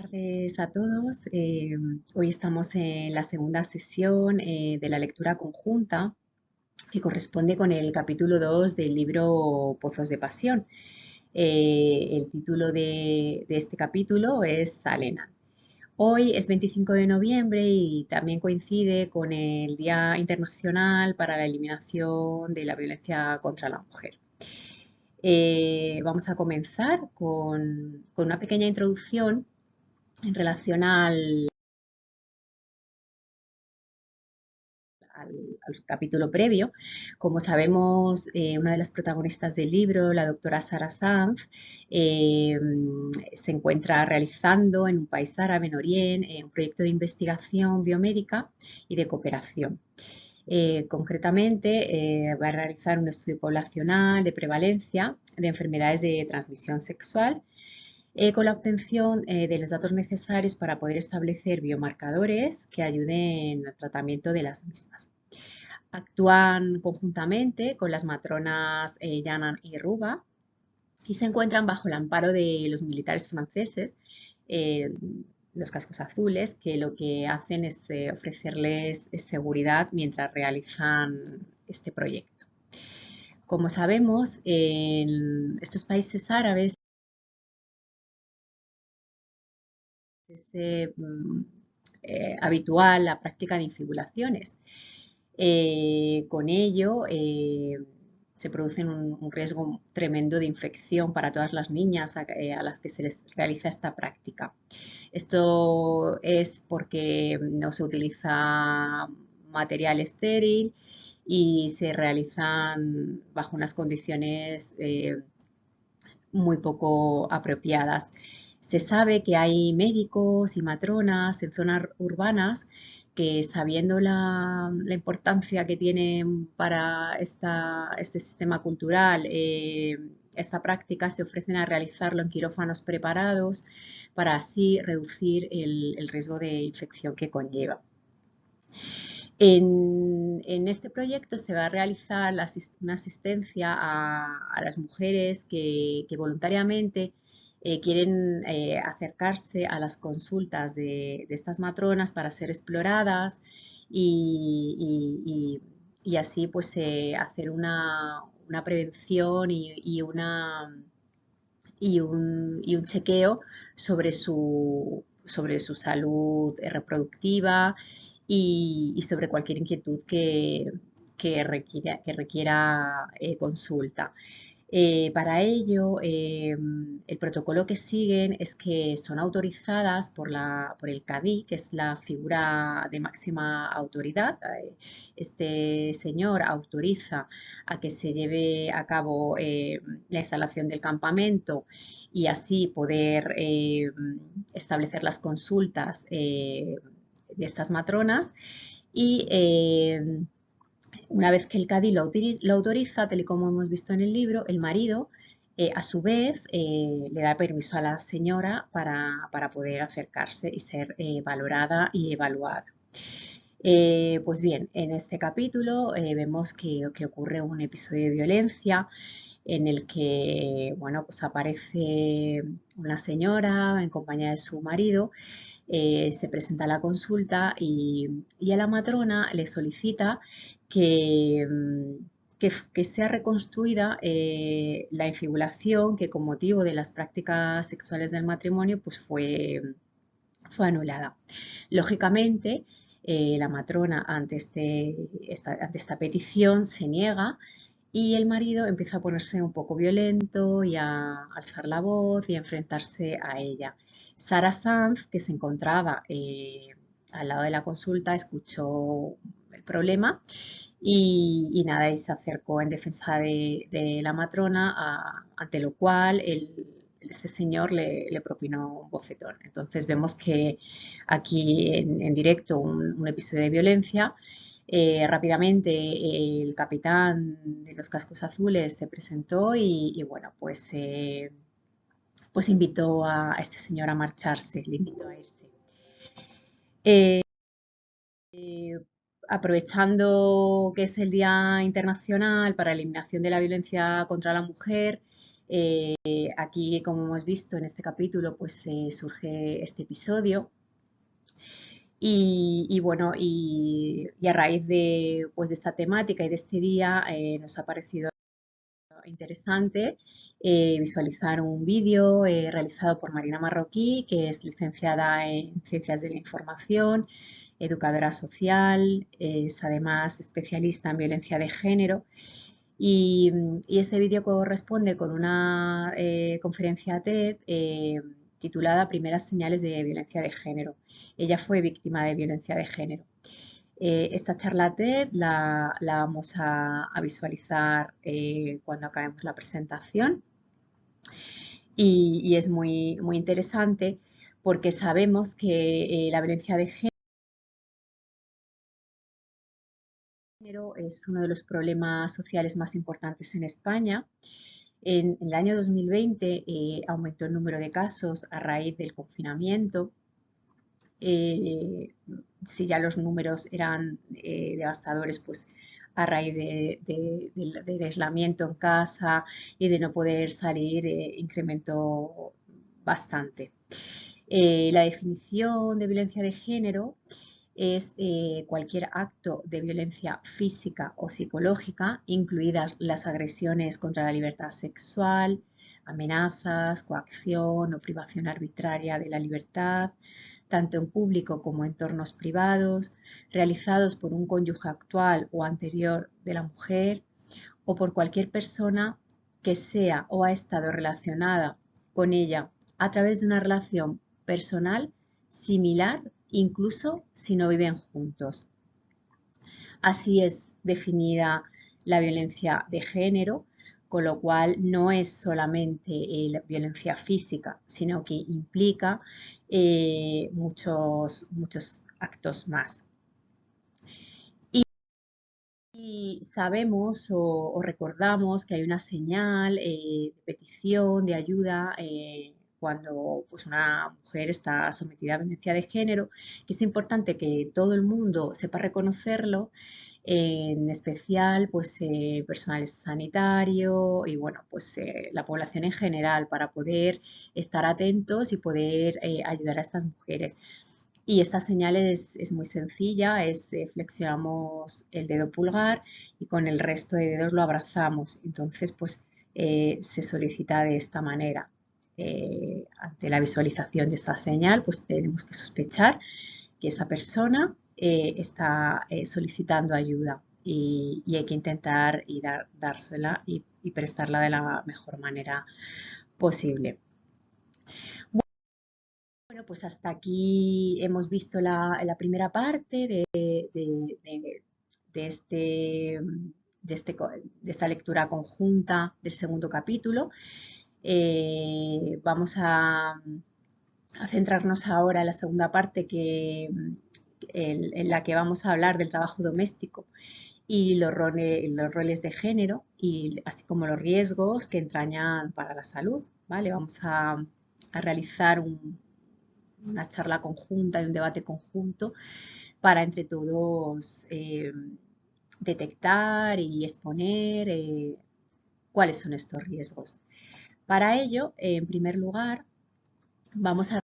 Tardes a todos. Hoy estamos en la segunda sesión de la lectura conjunta que corresponde con el capítulo 2 del libro Pozos de Pasión. El título de este capítulo es Salena. Hoy es 25 de noviembre y también coincide con el Día Internacional para la Eliminación de la Violencia contra la Mujer. Vamos a comenzar con una pequeña introducción en relación al capítulo previo. Como sabemos, una de las protagonistas del libro, la doctora Sara Sanz, se encuentra realizando en un país árabe, en Oriente, un proyecto de investigación biomédica y de cooperación. Concretamente, va a realizar un estudio poblacional de prevalencia de enfermedades de transmisión sexual con la obtención de los datos necesarios para poder establecer biomarcadores que ayuden al tratamiento de las mismas. Actúan conjuntamente con las matronas Yanan y Ruba y se encuentran bajo el amparo de los militares franceses, eh, los cascos azules, que lo que hacen es ofrecerles seguridad mientras realizan este proyecto. Como sabemos, en estos países árabes es habitual la práctica de infibulaciones. Con ello se produce un riesgo tremendo de infección para todas las niñas a las que se les realiza esta práctica. Esto es porque no se utiliza material estéril y se realizan bajo unas condiciones muy poco apropiadas. Se sabe que hay médicos y matronas en zonas urbanas que, sabiendo la importancia que tiene para este sistema cultural, esta práctica, se ofrecen a realizarlo en quirófanos preparados para así reducir el riesgo de infección que conlleva. En este proyecto se va a realizar una asistencia a las mujeres que voluntariamente quieren acercarse a las consultas de estas matronas para ser exploradas y así pues hacer una prevención y un chequeo sobre su salud reproductiva y sobre cualquier inquietud que requiera consulta. Para ello, el protocolo que siguen es que son autorizadas por el CADI, que es la figura de máxima autoridad. Este señor autoriza a que se lleve a cabo la instalación del campamento y así poder establecer las consultas de estas matronas. Y una vez que el CADI lo autoriza, tal y como hemos visto en el libro, el marido, a su vez, le da permiso a la señora para poder acercarse y ser valorada y evaluada. Pues bien, en este capítulo vemos que ocurre un episodio de violencia en el que, bueno, pues aparece una señora en compañía de su marido, se presenta a la consulta y a la matrona le solicita que sea reconstruida la infibulación que, con motivo de las prácticas sexuales del matrimonio, pues fue anulada. Lógicamente, la matrona ante esta petición se niega y el marido empieza a ponerse un poco violento y a alzar la voz y a enfrentarse a ella. Sara Sanz, que se encontraba al lado de la consulta, escuchó el problema y nada, y se acercó en defensa de la matrona, ante lo cual este señor le propinó un bofetón. Entonces vemos que aquí en directo un episodio de violencia. Rápidamente el capitán de los cascos azules se presentó y bueno, pues invitó a este señor a marcharse, le invitó a irse. Aprovechando que es el Día Internacional para la Eliminación de la Violencia contra la Mujer, Aquí, como hemos visto en este capítulo, pues surge este episodio. Bueno, y a raíz de, pues, de esta temática y de este día, nos ha parecido interesante visualizar un vídeo realizado por Marina Marroquí, que es licenciada en Ciencias de la Información, educadora social, es además especialista en violencia de género. Y este vídeo corresponde con una conferencia TED titulada Primeras señales de violencia de género. Ella fue víctima de violencia de género. Esta charla TED la vamos a visualizar cuando acabemos la presentación y es muy interesante porque sabemos que la violencia de género es uno de los problemas sociales más importantes en España. En el año 2020 aumentó el número de casos a raíz del confinamiento. Si ya los números eran devastadores, pues a raíz del aislamiento en casa y de no poder salir, incrementó bastante. La definición de violencia de género es cualquier acto de violencia física o psicológica, incluidas las agresiones contra la libertad sexual, amenazas, coacción o privación arbitraria de la libertad, tanto en público como en entornos privados, realizados por un cónyuge actual o anterior de la mujer o por cualquier persona que sea o ha estado relacionada con ella a través de una relación personal similar, incluso si no viven juntos. Así es definida la violencia de género, con lo cual no es solamente la violencia física, sino que implica muchos actos más. Y sabemos o recordamos que hay una señal de petición, de ayuda, cuando pues, una mujer está sometida a violencia de género, que es importante que todo el mundo sepa reconocerlo, en especial pues, personal sanitario y bueno, pues la población en general, para poder estar atentos y poder ayudar a estas mujeres. Y esta señal es muy sencilla, flexionamos el dedo pulgar y con el resto de dedos lo abrazamos. Entonces, pues se solicita de esta manera. Ante la visualización de esta señal, pues tenemos que sospechar que esa persona está solicitando ayuda y hay que intentar dársela y prestarla de la mejor manera posible. Bueno, pues hasta aquí hemos visto la primera parte de este, de esta lectura conjunta del segundo capítulo. Vamos a centrarnos ahora en la segunda parte en la que vamos a hablar del trabajo doméstico y los roles de género, y así como los riesgos que entrañan para la salud. ¿Vale? Vamos a realizar una charla conjunta y un debate conjunto para entre todos detectar y exponer cuáles son estos riesgos. Para ello, en primer lugar, vamos a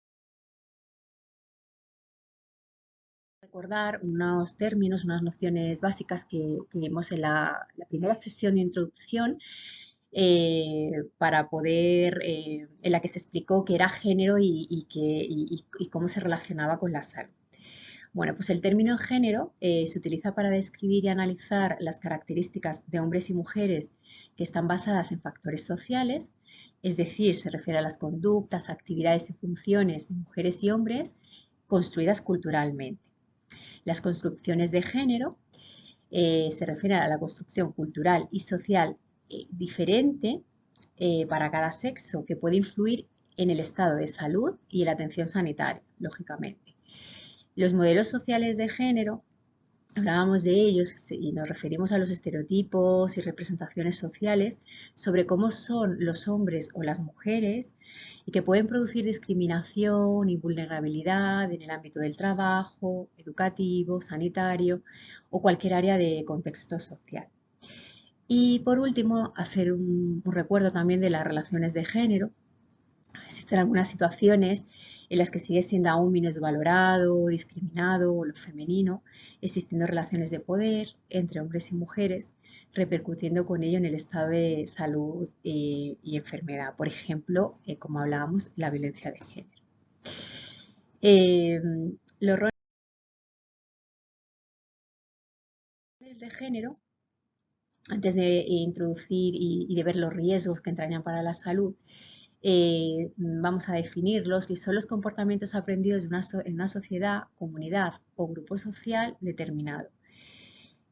recordar unos términos, unas nociones básicas que vimos en la primera sesión de introducción, para poder, en la que se explicó qué era género y cómo se relacionaba con la salud. Bueno, pues el término género se utiliza para describir y analizar las características de hombres y mujeres que están basadas en factores sociales, es decir, se refiere a las conductas, actividades y funciones de mujeres y hombres construidas culturalmente. Las construcciones de género se refieren a la construcción cultural y social diferente para cada sexo, que puede influir en el estado de salud y en la atención sanitaria, lógicamente. Los modelos sociales de género, hablábamos de ellos y nos referimos a los estereotipos y representaciones sociales sobre cómo son los hombres o las mujeres y que pueden producir discriminación y vulnerabilidad en el ámbito del trabajo, educativo, sanitario o cualquier área de contexto social. Y por último, hacer un recuerdo también de las relaciones de género. Existen algunas situaciones en las que sigue siendo aún minusvalorado, discriminado lo femenino, existiendo relaciones de poder entre hombres y mujeres, repercutiendo con ello en el estado de salud y enfermedad. Por ejemplo, como hablábamos, la violencia de género. Eh, los roles de género, antes de introducir y de ver los riesgos que entrañan para la salud, vamos a definirlos, y son los comportamientos aprendidos en una sociedad, comunidad o grupo social determinado,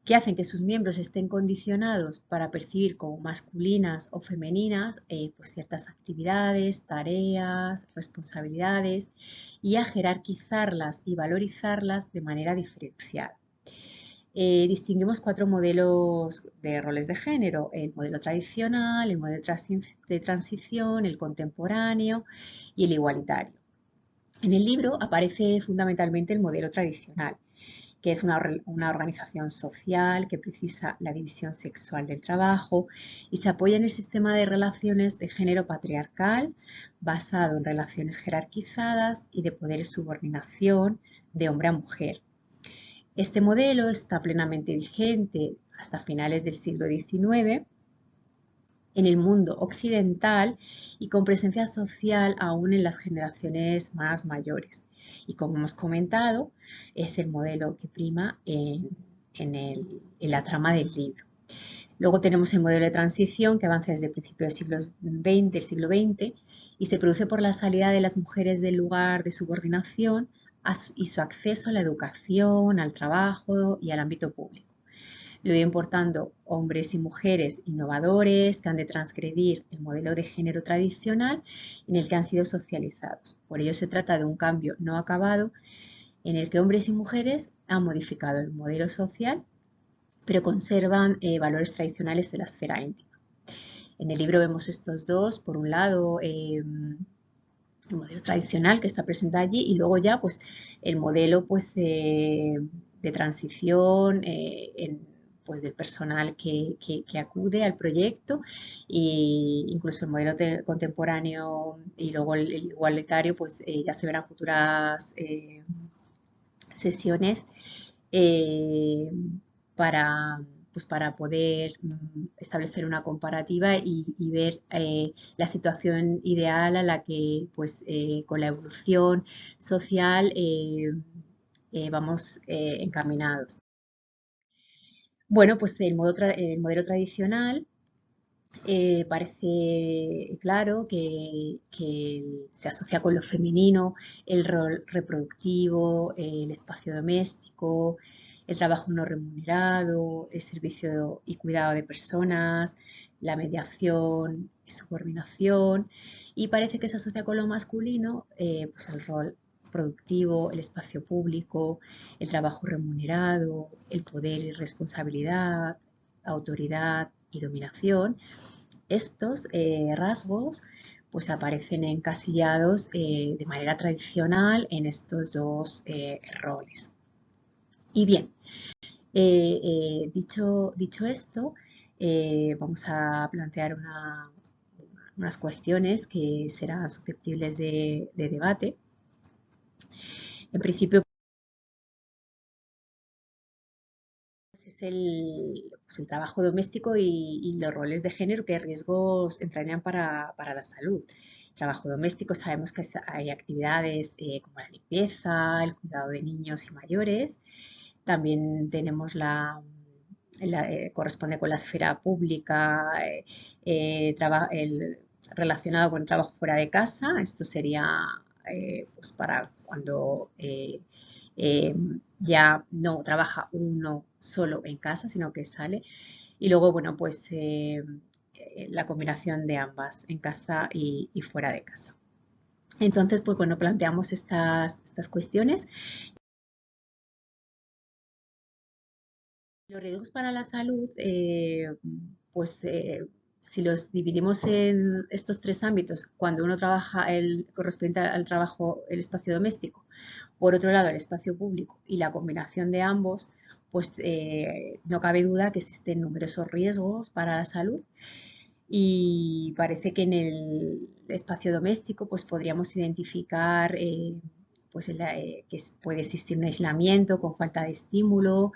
que hacen que sus miembros estén condicionados para percibir como masculinas o femeninas pues ciertas actividades, tareas, responsabilidades, y a jerarquizarlas y valorizarlas de manera diferenciada. Distinguimos 4 modelos de roles de género: el modelo tradicional, el modelo de transición, el contemporáneo y el igualitario. En el libro aparece fundamentalmente el modelo tradicional, que es una organización social que precisa la división sexual del trabajo y se apoya en el sistema de relaciones de género patriarcal, basado en relaciones jerarquizadas y de poder y subordinación de hombre a mujer. Este modelo está plenamente vigente hasta finales del siglo XIX en el mundo occidental y con presencia social aún en las generaciones más mayores. Y como hemos comentado, es el modelo que prima en la trama del libro. Luego tenemos el modelo de transición, que avanza desde principios del siglo XX y se produce por la salida de las mujeres del lugar de subordinación y su acceso a la educación, al trabajo y al ámbito público. Lo importando hombres y mujeres innovadores que han de transgredir el modelo de género tradicional en el que han sido socializados. Por ello se trata de un cambio no acabado en el que hombres y mujeres han modificado el modelo social, pero conservan valores tradicionales de la esfera íntima. En el libro vemos estos dos: por un lado, el modelo tradicional que está presente allí, y luego ya pues el modelo pues de transición pues del personal que acude al proyecto, e incluso el modelo contemporáneo y luego el igualitario pues ya se verán futuras sesiones eh, para, pues para poder establecer una comparativa y ver la situación ideal a la que pues, con la evolución social vamos encaminados. Bueno, pues el modelo tradicional parece claro que se asocia con lo femenino, el rol reproductivo, el espacio doméstico, el trabajo no remunerado, el servicio y cuidado de personas, la mediación y subordinación, y parece que se asocia con lo masculino, pues el rol productivo, el espacio público, el trabajo remunerado, el poder y responsabilidad, autoridad y dominación. Estos rasgos pues aparecen encasillados de manera tradicional en estos dos roles. Y bien, dicho esto, vamos a plantear unas cuestiones que serán susceptibles de debate. En principio, es pues el trabajo doméstico y los roles de género, qué riesgos entrañan para la salud. El trabajo doméstico, sabemos que hay actividades como la limpieza, el cuidado de niños y mayores. También tenemos corresponde con la esfera pública, relacionado con el trabajo fuera de casa. Esto sería pues para cuando eh, ya no trabaja uno solo en casa, sino que sale. Y luego, bueno, pues la combinación de ambas, en casa y fuera de casa. Entonces, pues bueno, planteamos estas cuestiones. Los riesgos para la salud, pues si los dividimos en estos 3 ámbitos: cuando uno trabaja el correspondiente al trabajo, el espacio doméstico, por otro lado el espacio público, y la combinación de ambos, pues no cabe duda que existen numerosos riesgos para la salud y parece que en el espacio doméstico pues podríamos identificar pues que puede existir un aislamiento con falta de estímulo,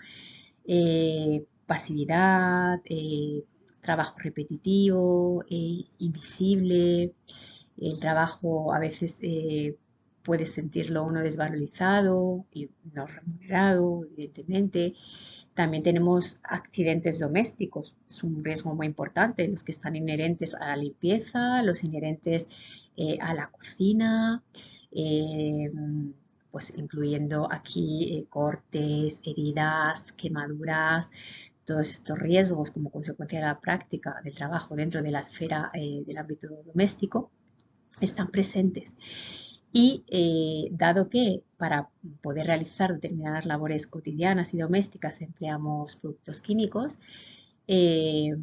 pasividad, trabajo repetitivo, invisible, el trabajo a veces puede sentirlo uno desvalorizado y no remunerado, evidentemente. También tenemos accidentes domésticos, es un riesgo muy importante, los que están inherentes a la limpieza, los inherentes a la cocina, eh, pues incluyendo aquí cortes, heridas, quemaduras, todos estos riesgos como consecuencia de la práctica del trabajo dentro de la esfera del ámbito doméstico están presentes. Y dado que para poder realizar determinadas labores cotidianas y domésticas empleamos productos químicos, eh,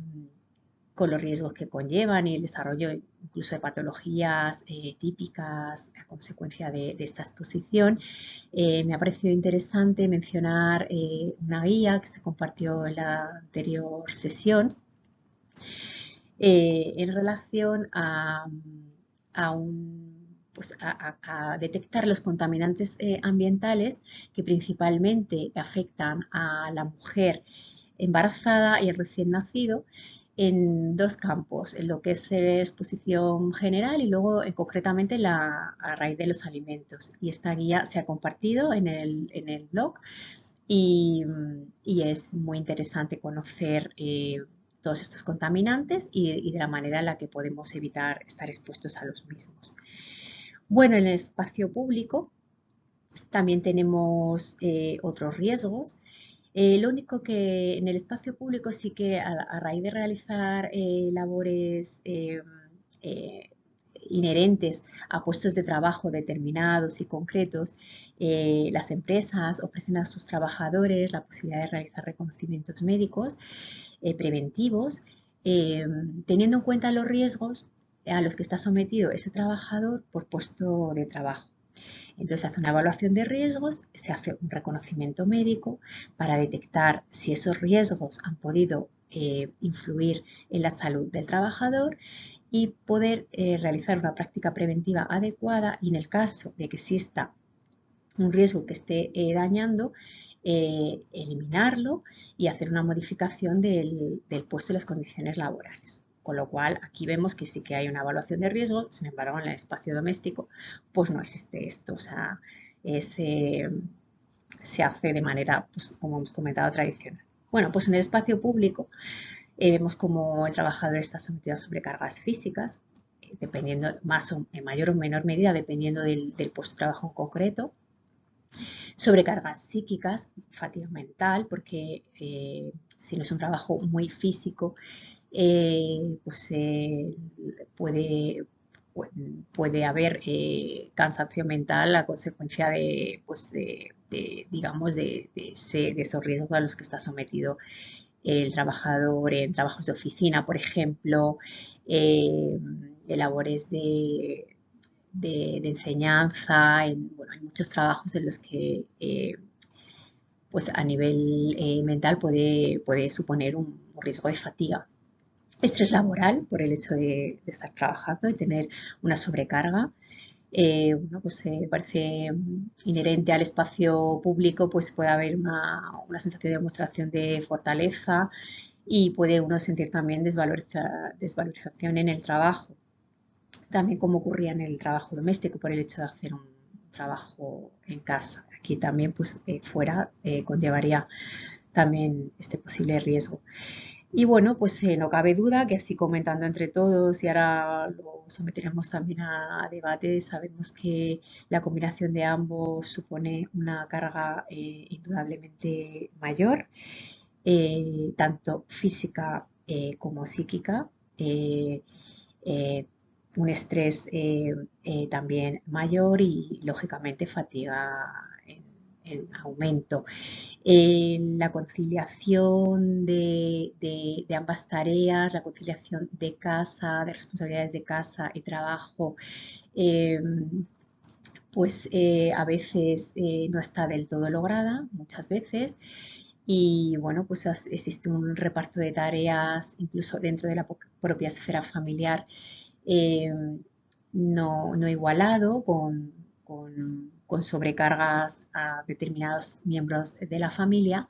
con los riesgos que conllevan y el desarrollo incluso de patologías típicas a consecuencia de esta exposición, me ha parecido interesante mencionar una guía que se compartió en la anterior sesión en relación a pues a detectar los contaminantes ambientales que principalmente afectan a la mujer embarazada y el recién nacido en dos campos, en lo que es exposición general y luego concretamente a raíz de los alimentos. Y esta guía se ha compartido en el blog y es muy interesante conocer todos estos contaminantes y de la manera en la que podemos evitar estar expuestos a los mismos. Bueno, en el espacio público también tenemos otros riesgos. Lo único que en el espacio público sí que a raíz de realizar labores inherentes a puestos de trabajo determinados y concretos, las empresas ofrecen a sus trabajadores la posibilidad de realizar reconocimientos médicos preventivos, teniendo en cuenta los riesgos a los que está sometido ese trabajador por puesto de trabajo. Entonces se hace una evaluación de riesgos, se hace un reconocimiento médico para detectar si esos riesgos han podido influir en la salud del trabajador y poder realizar una práctica preventiva adecuada y en el caso de que exista un riesgo que esté dañando, eliminarlo y hacer una modificación del puesto y las condiciones laborales. Con lo cual, aquí vemos que sí que hay una evaluación de riesgo, sin embargo, en el espacio doméstico, pues no existe esto. O sea, se hace de manera, pues, como hemos comentado, tradicional. Bueno, pues en el espacio público vemos como el trabajador está sometido a sobrecargas físicas, dependiendo más o en mayor o menor medida, dependiendo del puesto de trabajo en concreto. Sobrecargas psíquicas, fatiga mental, porque si no es un trabajo muy físico, pues puede, puede haber cansancio mental a consecuencia de, pues, digamos, de esos riesgos a los que está sometido el trabajador en trabajos de oficina, por ejemplo, de labores de enseñanza. Bueno, hay muchos trabajos en los que pues a nivel mental puede suponer un riesgo de fatiga. Estrés laboral por el hecho de estar trabajando y tener una sobrecarga. Bueno, pues parece inherente al espacio público, pues puede haber una sensación de demostración de fortaleza y puede uno sentir también desvalorización en el trabajo. También como ocurría en el trabajo doméstico por el hecho de hacer un trabajo en casa. Aquí también pues fuera conllevaría también este posible riesgo. Y bueno, pues no cabe duda que así comentando entre todos y ahora lo someteremos también a debate, sabemos que la combinación de ambos supone una carga indudablemente mayor, tanto física como psíquica. Eh, eh, un estrés también mayor y lógicamente fatiga en aumento. La conciliación de ambas tareas, la conciliación de casa, de responsabilidades de casa y trabajo, eh, pues a veces no está del todo lograda, muchas veces. Y bueno, pues existe un reparto de tareas incluso dentro de la propia esfera familiar, eh, no igualado, con sobrecargas a determinados miembros de la familia.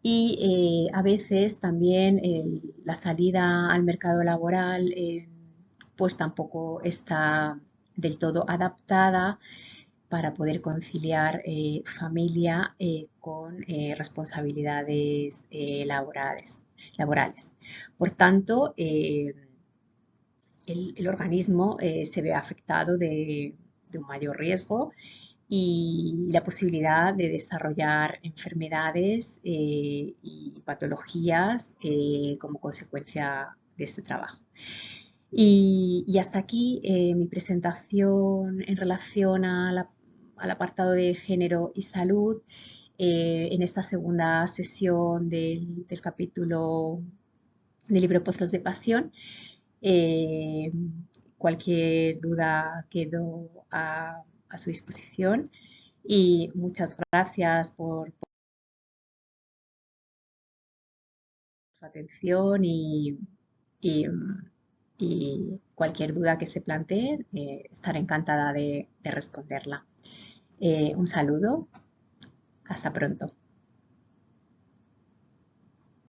Y a veces también la salida al mercado laboral pues tampoco está del todo adaptada para poder conciliar familia con responsabilidades laborales. Por tanto, el organismo se ve afectado de un mayor riesgo y la posibilidad de desarrollar enfermedades y patologías como consecuencia de este trabajo. Y hasta aquí mi presentación en relación al apartado de género y salud en esta segunda sesión del capítulo del libro Pozos de Pasión. Eh, Cualquier duda quedo a su disposición y muchas gracias por su atención y, y cualquier duda que se plantee, estaré encantada de responderla. Un saludo, hasta pronto.